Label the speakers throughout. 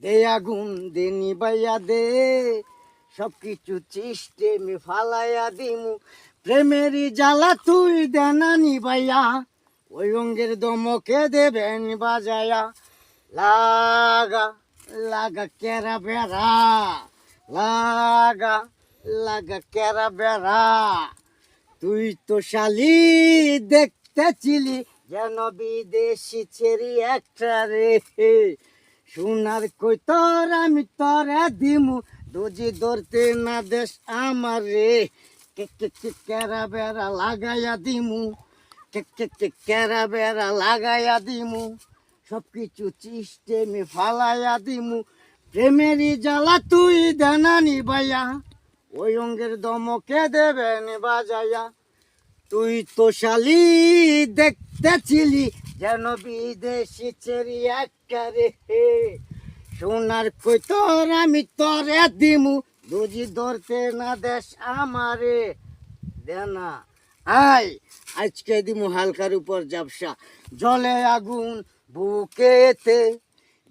Speaker 1: দে আগুন দে নিবাইয়া দে, সবকিছু চিস্টেমে ফালাইয়া দিমু, প্রেমেরই জ্বালা তুই দেনা নিবাইয়া, ওই রঙের দমকে দেবেন বাজায়া। লাগা লাগা কেরা বেড়া, লাগা লাগা কেরা বেড়া, তুই তো শালি দেখতে ছিলি যেন বিদেশি ছেড়ি একটা রে। সোনার কই তোর আমি তোরে দিমু, দুজি ধরতে না দেশ আমার রে। কে কে কে কেরা বেড়া লাগাইয়া দিমু, কে কে কে কেরা বেড়া লাগাইয়া দিমু, সবকিছু চিস্টেমে ফালাইয়া দিমু, প্রেমেরই জ্বালা তুই দেনা নিবাইয়া, ওই অঙ্গের দমকে দেবেন বাজাইয়া। তুই তো শালি দেখতে ছিলি যেন বিদেশি ছেড়ি একটা রে। সোনার কই তোর আমি তোরে দিমু, দুজি ধরতে না দেশ আমারে দেনা। আয় আজকে দিমু হালকার উপর জাবসা, জলে আগুন বুকেতে,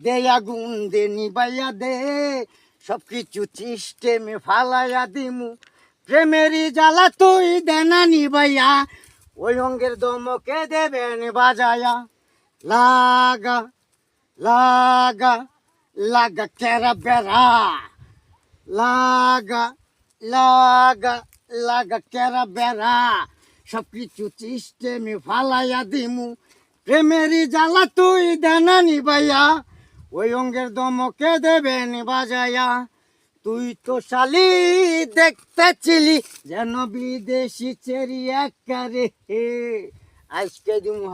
Speaker 1: দে আগুন দে নিবাইয়া দে, সবকিছু সিস্টেমে ফালাইয়া দিমু, প্রেমেরই জ্বালা তুই দেনা নিবাইয়া, ওই অঙ্গের দমকে দেবেন বাজায়া। লাগা লাগা লাগা কেরা বেড়া, লাগা লাগা লাগা কেরা বেড়া, সবকিছু সিস্টেমে ফালাইয়া দিমু, প্রেমেরই জ্বালা তুই দেনা নিবাইয়া, ওই অঙ্গের দমকে দেবেন বাজায়া। তুই তো শালি দেখতে ছিলি যেন বিদেশি ছেড়ি একারে। আজকে দিমু